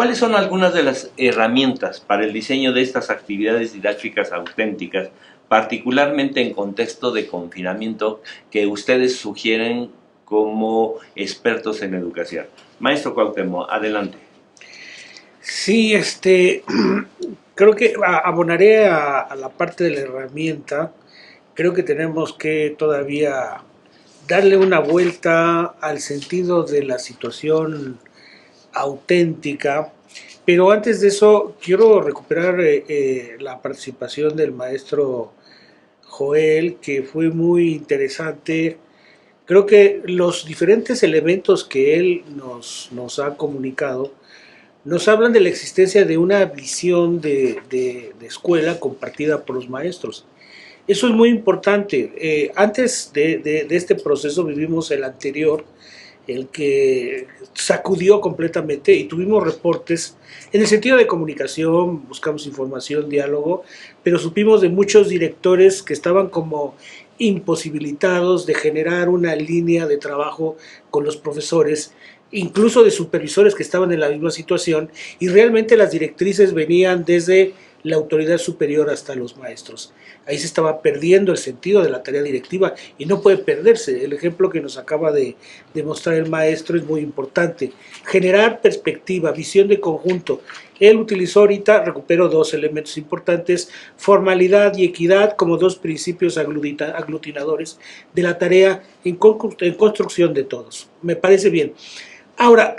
¿Cuáles son algunas de las herramientas para el diseño de estas actividades didácticas auténticas, particularmente en contexto de confinamiento, que ustedes sugieren como expertos en educación? Maestro Cuauhtémoc, adelante. Sí, creo que abonaré a la parte de la herramienta. Creo que tenemos que todavía darle una vuelta al sentido de la situación auténtica. Pero antes de eso, quiero recuperar la participación del maestro Joel, que fue muy interesante. Creo que los diferentes elementos que él nos ha comunicado nos hablan de la existencia de una visión de escuela compartida por los maestros. Eso es muy importante. Antes de este proceso vivimos el anterior, el que sacudió completamente, y tuvimos reportes en el sentido de comunicación, buscamos información, diálogo, pero supimos de muchos directores que estaban como imposibilitados de generar una línea de trabajo con los profesores, incluso de supervisores que estaban en la misma situación, y realmente las directrices venían desde la autoridad superior hasta los maestros. Ahí se estaba perdiendo el sentido de la tarea directiva y no puede perderse. El ejemplo que nos acaba de mostrar el maestro es muy importante. Generar perspectiva, visión de conjunto. Él utilizó ahorita, recupero dos elementos importantes, formalidad y equidad como dos principios aglutinadores de la tarea en construcción de todos. Me parece bien. Ahora,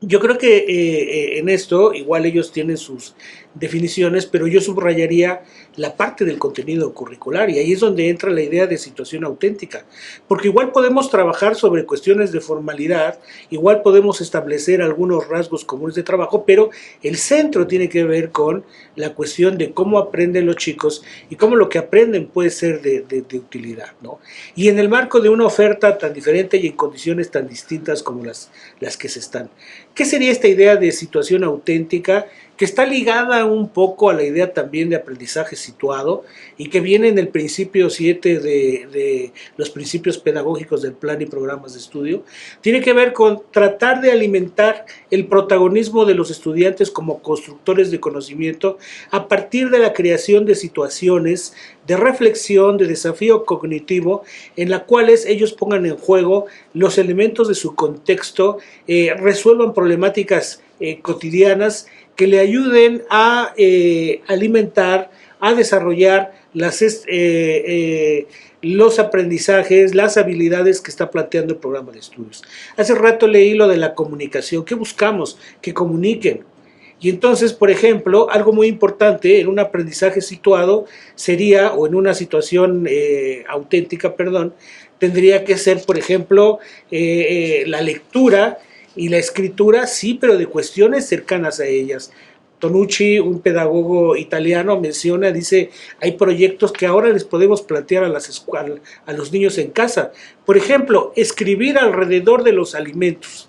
yo creo que en esto, igual ellos tienen sus definiciones, pero yo subrayaría la parte del contenido curricular, y ahí es donde entra la idea de situación auténtica, porque igual podemos trabajar sobre cuestiones de formalidad, igual podemos establecer algunos rasgos comunes de trabajo, pero el centro tiene que ver con la cuestión de cómo aprenden los chicos y cómo lo que aprenden puede ser de utilidad, ¿no? Y en el marco de una oferta tan diferente y en condiciones tan distintas como las que se están. ¿Qué sería esta idea de situación auténtica? Que está ligada un poco a la idea también de aprendizaje situado y que viene en el principio 7 de los principios pedagógicos del plan y programas de estudio. Tiene que ver con tratar de alimentar el protagonismo de los estudiantes como constructores de conocimiento a partir de la creación de situaciones de reflexión, de desafío cognitivo, en las cuales ellos pongan en juego los elementos de su contexto, resuelvan problemáticas cotidianas que le ayuden a alimentar, a desarrollar los aprendizajes, las habilidades que está planteando el programa de estudios. Hace rato leí lo de la comunicación. ¿Qué buscamos? Que comuniquen. Y entonces, por ejemplo, algo muy importante en un aprendizaje situado sería, o en una situación auténtica, perdón, tendría que ser, por ejemplo, la lectura y la escritura, sí, pero de cuestiones cercanas a ellas. Tonucci, un pedagogo italiano, menciona, dice, hay proyectos que ahora les podemos plantear a los niños en casa. Por ejemplo, escribir alrededor de los alimentos.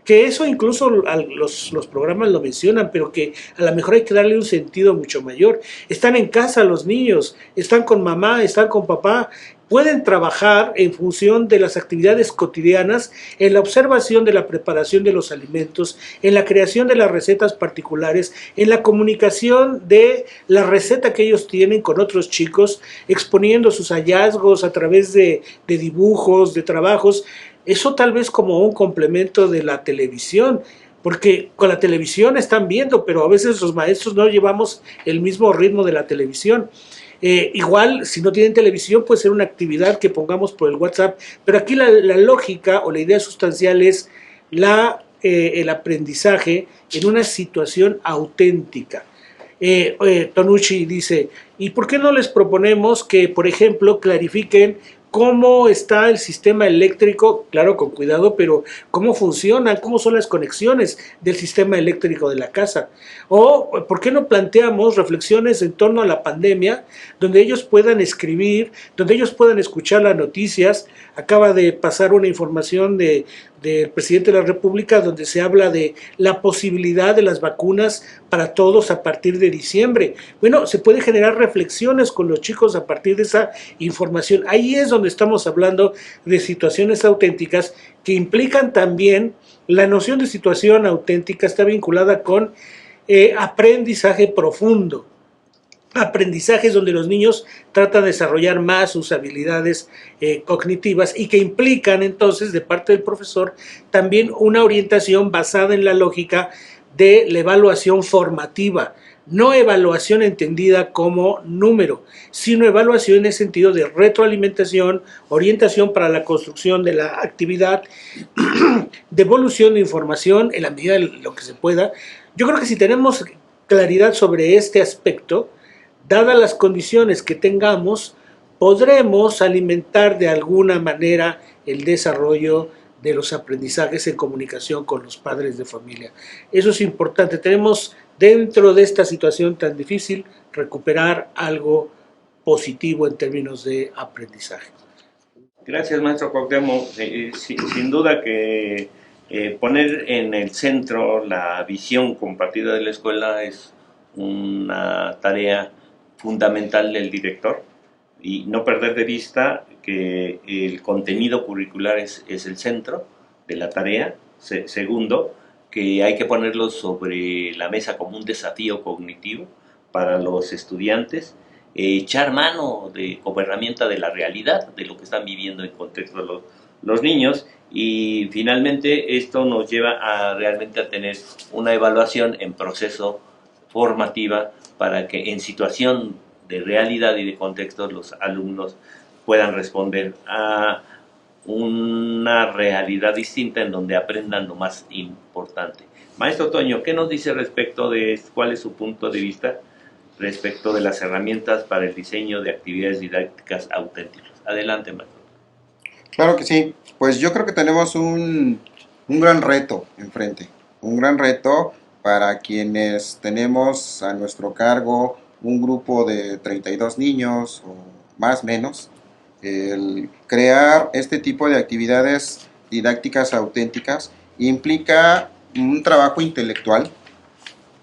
Que eso incluso los programas lo mencionan, pero que a lo mejor hay que darle un sentido mucho mayor. Están en casa los niños, están con mamá, están con papá, pueden trabajar en función de las actividades cotidianas, en la observación de la preparación de los alimentos, en la creación de las recetas particulares, en la comunicación de la receta que ellos tienen con otros chicos, exponiendo sus hallazgos a través de dibujos, de trabajos. Eso tal vez como un complemento de la televisión, porque con la televisión están viendo, pero a veces los maestros no llevamos el mismo ritmo de la televisión. Igual, si no tienen televisión, puede ser una actividad que pongamos por el WhatsApp, pero aquí la lógica o la idea sustancial es el aprendizaje en una situación auténtica. Tonucci dice, ¿y por qué no les proponemos que, por ejemplo, clarifiquen cómo está el sistema eléctrico, claro, con cuidado, pero cómo funcionan, cómo son las conexiones del sistema eléctrico de la casa? O, ¿por qué no planteamos reflexiones en torno a la pandemia, donde ellos puedan escribir, donde ellos puedan escuchar las noticias? Acaba de pasar una información del presidente de la República donde se habla de la posibilidad de las vacunas para todos a partir de diciembre. Bueno, se puede generar reflexiones con los chicos a partir de esa información. Ahí es donde estamos hablando de situaciones auténticas que implican también La noción de situación auténtica está vinculada con aprendizaje profundo. Aprendizajes donde los niños tratan de desarrollar más sus habilidades cognitivas y que implican entonces de parte del profesor también una orientación basada en la lógica de la evaluación formativa, no evaluación entendida como número, sino evaluación en el sentido de retroalimentación, orientación para la construcción de la actividad, devolución de información en la medida de lo que se pueda. Yo creo que si tenemos claridad sobre este aspecto, dadas las condiciones que tengamos, podremos alimentar de alguna manera el desarrollo de los aprendizajes en comunicación con los padres de familia. Eso es importante. Tenemos dentro de esta situación tan difícil recuperar algo positivo en términos de aprendizaje. Gracias, maestro Cuauhtémoc. Sin duda que poner en el centro la visión compartida de la escuela es una tarea fundamental del director y no perder de vista que el contenido curricular es el centro de la tarea. Segundo, que hay que ponerlo sobre la mesa como un desafío cognitivo para los estudiantes, echar mano como herramienta de la realidad, de lo que están viviendo en contexto los niños, y finalmente esto nos lleva a realmente a tener una evaluación en proceso formativa para que en situación de realidad y de contexto los alumnos puedan responder a una realidad distinta en donde aprendan lo más importante. Maestro Toño, ¿qué nos dice respecto de cuál es su punto de vista respecto de las herramientas para el diseño de actividades didácticas auténticas? Adelante, maestro. Claro que sí. Pues yo creo que tenemos un gran reto enfrente, un gran reto para quienes tenemos a nuestro cargo un grupo de 32 niños o más o menos. El crear este tipo de actividades didácticas auténticas implica un trabajo intelectual,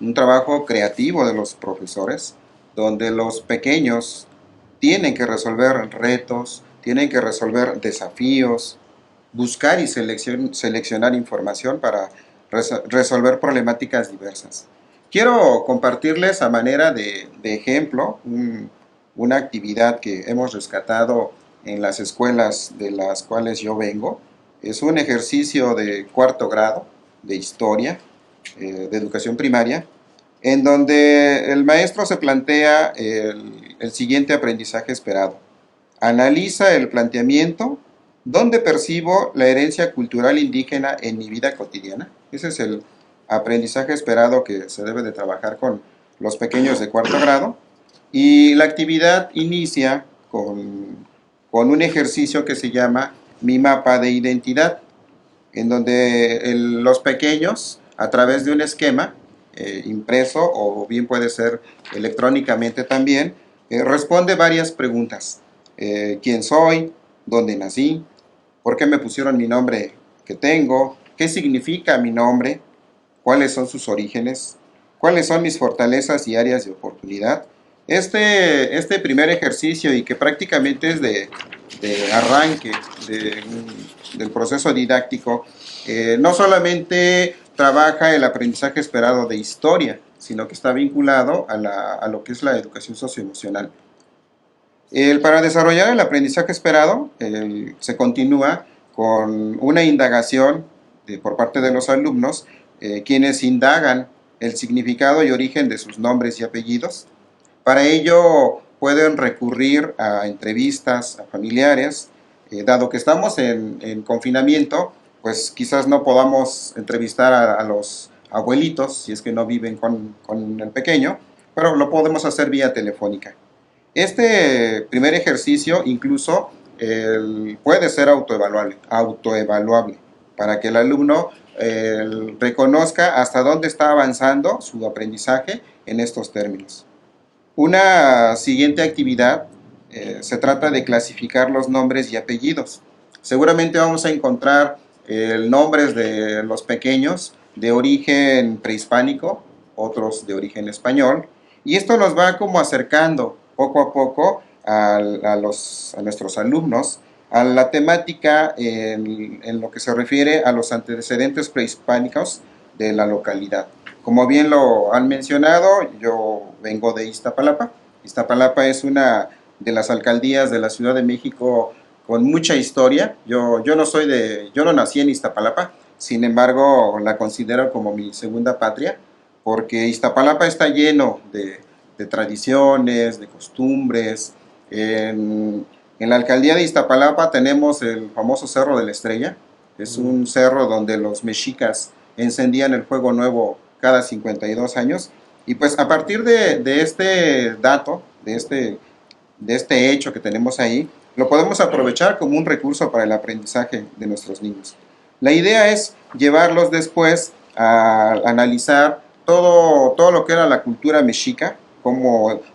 un trabajo creativo de los profesores, donde los pequeños tienen que resolver retos, tienen que resolver desafíos, buscar y seleccionar información para resolver problemáticas diversas. Quiero compartirles a manera de ejemplo una actividad que hemos rescatado en las escuelas de las cuales yo vengo. Es un ejercicio de cuarto grado de historia, de educación primaria, en donde el maestro se plantea el siguiente aprendizaje esperado. Analiza el planteamiento, ¿dónde percibo la herencia cultural indígena en mi vida cotidiana? Ese es el aprendizaje esperado que se debe de trabajar con los pequeños de cuarto grado. Y la actividad inicia con un ejercicio que se llama Mi mapa de identidad, en donde los pequeños, a través de un esquema impreso o bien puede ser electrónicamente también, responde varias preguntas. ¿Quién soy? ¿Dónde nací? ¿Por qué me pusieron mi nombre que tengo? ¿Qué significa mi nombre? ¿Cuáles son sus orígenes? ¿Cuáles son mis fortalezas y áreas de oportunidad? Este primer ejercicio, y que prácticamente es de arranque del proceso didáctico, no solamente trabaja el aprendizaje esperado de historia, sino que está vinculado a lo que es la educación socioemocional. Para desarrollar el aprendizaje esperado, se continúa con una indagación por parte de los alumnos, quienes indagan el significado y origen de sus nombres y apellidos. Para ello pueden recurrir a entrevistas a familiares, dado que estamos en confinamiento, pues quizás no podamos entrevistar a los abuelitos, si es que no viven con el pequeño, pero lo podemos hacer vía telefónica. Este primer ejercicio incluso puede ser autoevaluable para que el alumno reconozca hasta dónde está avanzando su aprendizaje en estos términos. Una siguiente actividad se trata de clasificar los nombres y apellidos. Seguramente vamos a encontrar nombres de los pequeños de origen prehispánico, otros de origen español, y esto nos va como acercando poco a poco a nuestros alumnos a la temática en lo que se refiere a los antecedentes prehispánicos de la localidad. Como bien lo han mencionado, yo vengo de Iztapalapa. Iztapalapa es una de las alcaldías de la Ciudad de México con mucha historia. Yo no nací en Iztapalapa, sin embargo la considero como mi segunda patria, porque Iztapalapa está lleno de tradiciones, de costumbres. En la alcaldía de Iztapalapa tenemos el famoso Cerro de la Estrella. Es un cerro donde los mexicas encendían el fuego nuevo cada 52 años. Y pues a partir de este dato, de este hecho que tenemos ahí, lo podemos aprovechar como un recurso para el aprendizaje de nuestros niños. La idea es llevarlos después a analizar todo lo que era la cultura mexica,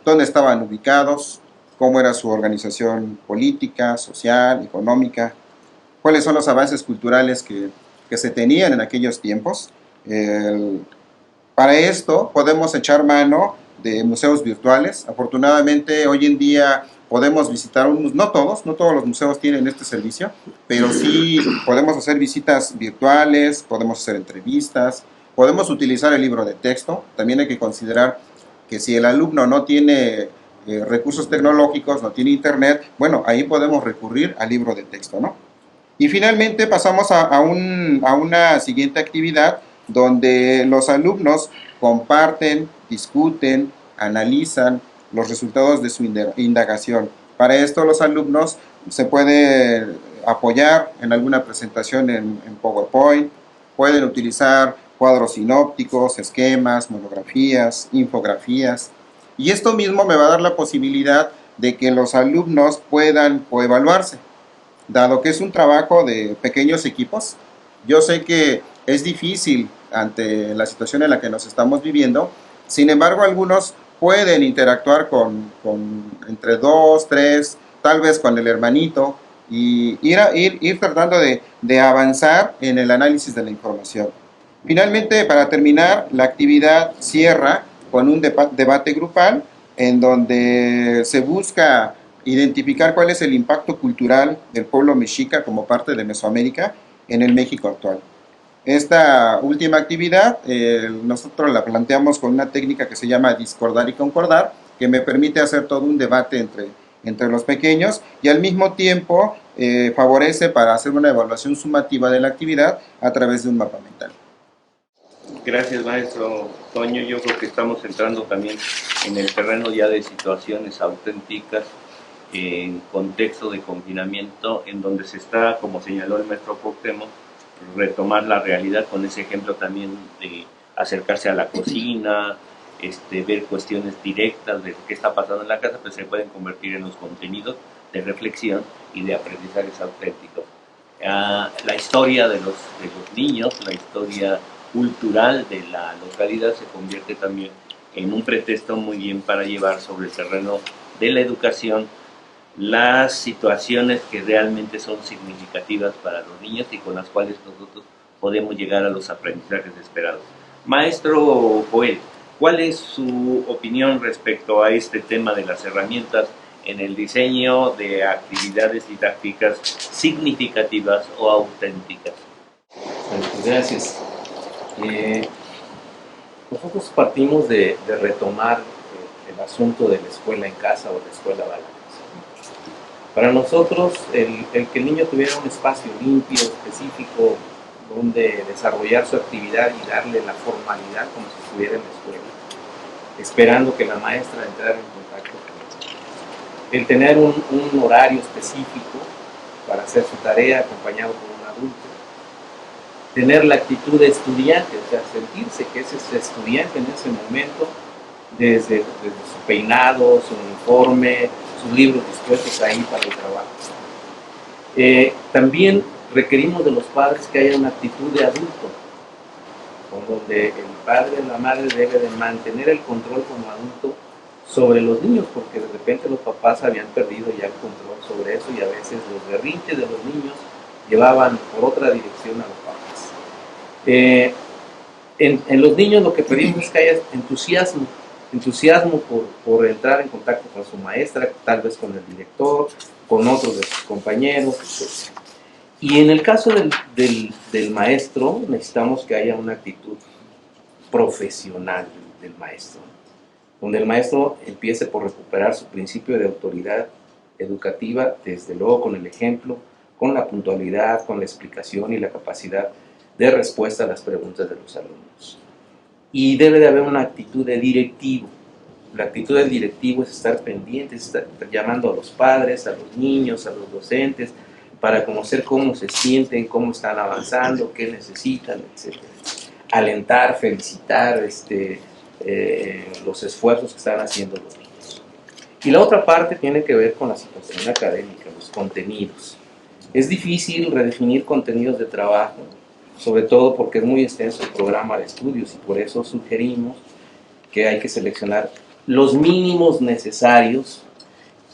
dónde estaban ubicados, cómo era su organización política, social, económica, cuáles son los avances culturales que se tenían en aquellos tiempos. Para esto podemos echar mano de museos virtuales. Afortunadamente hoy en día podemos visitar, no todos los museos tienen este servicio, pero sí podemos hacer visitas virtuales, podemos hacer entrevistas, podemos utilizar el libro de texto. También hay que considerar que si el alumno no tiene recursos tecnológicos, no tiene internet, bueno, ahí podemos recurrir al libro de texto, ¿no? Y finalmente pasamos a una siguiente actividad donde los alumnos comparten, discuten, analizan los resultados de su indagación. Para esto los alumnos se pueden apoyar en alguna presentación en PowerPoint, pueden utilizar cuadros sinópticos, esquemas, monografías, infografías. Y esto mismo me va a dar la posibilidad de que los alumnos puedan coevaluarse. Dado que es un trabajo de pequeños equipos, yo sé que es difícil ante la situación en la que nos estamos viviendo. Sin embargo, algunos pueden interactuar con entre dos, tres, tal vez con el hermanito, y ir tratando de avanzar en el análisis de la información. Finalmente, para terminar, la actividad cierra con un debate grupal en donde se busca identificar cuál es el impacto cultural del pueblo mexica como parte de Mesoamérica en el México actual. Esta última actividad nosotros la planteamos con una técnica que se llama discordar y concordar, que me permite hacer todo un debate entre los pequeños y al mismo tiempo favorece para hacer una evaluación sumativa de la actividad a través de un mapa mental. Gracias, maestro Toño. Yo creo que estamos entrando también en el terreno ya de situaciones auténticas en contexto de confinamiento, en donde se está, como señaló el maestro Cuauhtémoc, retomar la realidad con ese ejemplo también de acercarse a la cocina, ver cuestiones directas de qué está pasando en la casa, pues se pueden convertir en los contenidos de reflexión y de aprendizajes auténticos. La historia de los niños, la historia cultural de la localidad se convierte también en un pretexto muy bien para llevar sobre el terreno de la educación las situaciones que realmente son significativas para los niños y con las cuales nosotros podemos llegar a los aprendizajes esperados. Maestro Joel, ¿cuál es su opinión respecto a este tema de las herramientas en el diseño de actividades didácticas significativas o auténticas? Gracias. Nosotros partimos de retomar el asunto de la escuela en casa o la escuela balanza. Para nosotros, el que el niño tuviera un espacio limpio, específico, donde desarrollar su actividad y darle la formalidad como si estuviera en la escuela, esperando que la maestra entrara en contacto con él. El tener un horario específico para hacer su tarea acompañado por un adulto. Tener la actitud de estudiante, o sea, sentirse que es ese estudiante en ese momento, desde su peinado, su uniforme, sus libros dispuestos ahí para el trabajo. También requerimos de los padres que haya una actitud de adulto, con donde el padre o la madre debe de mantener el control como adulto sobre los niños, porque de repente los papás habían perdido ya el control sobre eso y a veces los berrinches de los niños llevaban por otra dirección a los papás. En los niños lo que pedimos es que haya entusiasmo por entrar en contacto con su maestra, tal vez con el director, con otros de sus compañeros, etc. Y en el caso del maestro, necesitamos que haya una actitud profesional del maestro, donde el maestro empiece por recuperar su principio de autoridad educativa, desde luego con el ejemplo, con la puntualidad, con la explicación y la capacidad de respuesta a las preguntas de los alumnos. Y debe de haber una actitud de directivo. La actitud del directivo es estar pendiente, es estar llamando a los padres, a los niños, a los docentes, para conocer cómo se sienten, cómo están avanzando, qué necesitan, etc. Alentar, felicitar los esfuerzos que están haciendo los niños. Y la otra parte tiene que ver con la situación académica, los contenidos. Es difícil redefinir contenidos de trabajo, sobre todo porque es muy extenso el programa de estudios, y por eso sugerimos que hay que seleccionar los mínimos necesarios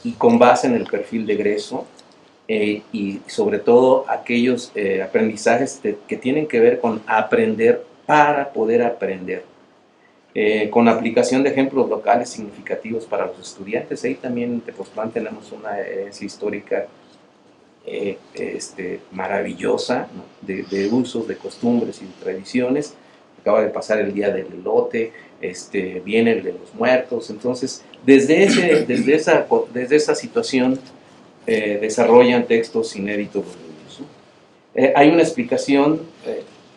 y con base en el perfil de egreso, y sobre todo aquellos aprendizajes que tienen que ver con aprender para poder aprender, con aplicación de ejemplos locales significativos para los estudiantes. Ahí también en Tepoztlán tenemos una herencia histórica maravillosa, ¿no? de usos, de costumbres y de tradiciones. Acaba de pasar el Día del Elote, viene el de los Muertos. Entonces, desde esa situación desarrollan textos inéditos los niños, ¿no? Hay una explicación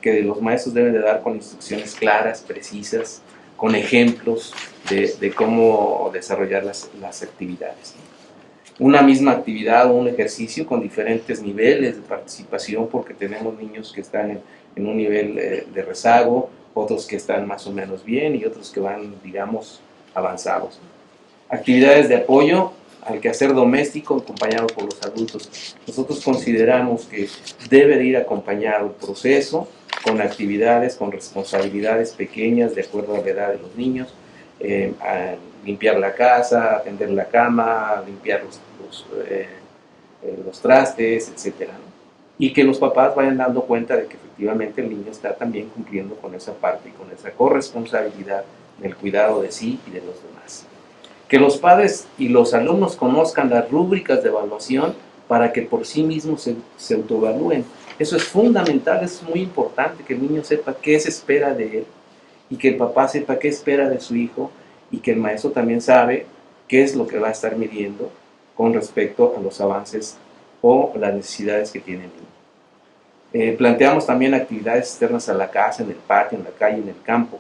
que los maestros deben de dar con instrucciones claras, precisas, con ejemplos de cómo desarrollar las actividades, ¿no? Una misma actividad o un ejercicio con diferentes niveles de participación, porque tenemos niños que están en un nivel de rezago, otros que están más o menos bien y otros que van, digamos, avanzados. Actividades de apoyo al quehacer doméstico acompañado por los adultos. Nosotros consideramos que debe de ir acompañado el proceso con actividades, con responsabilidades pequeñas de acuerdo a la edad de los niños, a limpiar la casa, atender la cama, limpiar los trastes, etc., ¿no? Y que los papás vayan dando cuenta de que efectivamente el niño está también cumpliendo con esa parte y con esa corresponsabilidad del cuidado de sí y de los demás. Que los padres y los alumnos conozcan las rúbricas de evaluación para que por sí mismos se autoevalúen. Eso es fundamental, es muy importante que el niño sepa qué se espera de él y que el papá sepa qué espera de su hijo, y que el maestro también sabe qué es lo que va a estar midiendo con respecto a los avances o las necesidades que tiene el niño. Planteamos también actividades externas a la casa, en el patio, en la calle, en el campo.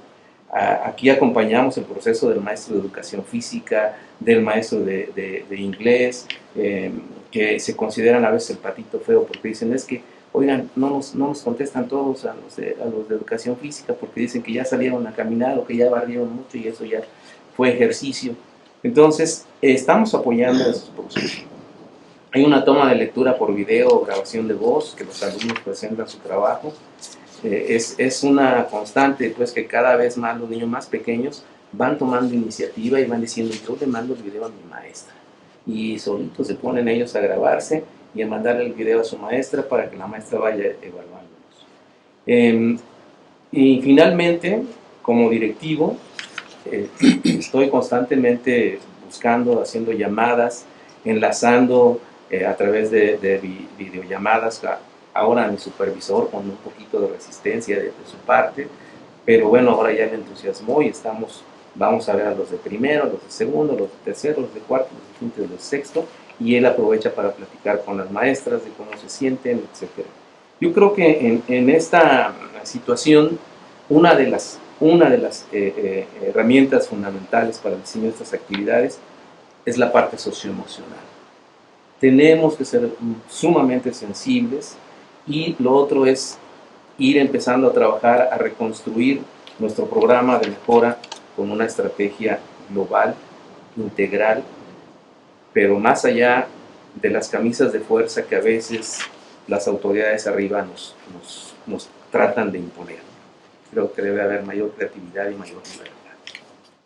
Aquí acompañamos el proceso del maestro de educación física, del maestro de inglés, que se consideran a veces el patito feo porque dicen, es que, oigan, no nos contestan todos a los de educación física, porque dicen que ya salieron a caminar o que ya barrieron mucho y eso ya fue ejercicio. Entonces, estamos apoyando esos procesos. Hay una toma de lectura por video o grabación de voz, que los alumnos presentan su trabajo. Es una constante, pues, que cada vez más los niños más pequeños van tomando iniciativa y van diciendo, yo le mando el video a mi maestra. Y solitos se ponen ellos a grabarse y a mandarle el video a su maestra para que la maestra vaya evaluándolos. Y finalmente, como directivo, estoy constantemente buscando, haciendo llamadas, enlazando a través de videollamadas ahora a mi supervisor con un poquito de resistencia de su parte, pero bueno, ahora ya me entusiasmó y vamos a ver a los de primero, a los de segundo, a los de tercero, a los de cuarto, a los de quinto y a los de sexto, y él aprovecha para platicar con las maestras de cómo se sienten, etc. Yo creo que en esta situación, una de las herramientas fundamentales para el diseño de estas actividades es la parte socioemocional. Tenemos que ser sumamente sensibles, y lo otro es ir empezando a trabajar, a reconstruir nuestro programa de mejora con una estrategia global, integral, pero más allá de las camisas de fuerza que a veces las autoridades arriba nos tratan de imponer. Creo que debe haber mayor creatividad y mayor libertad.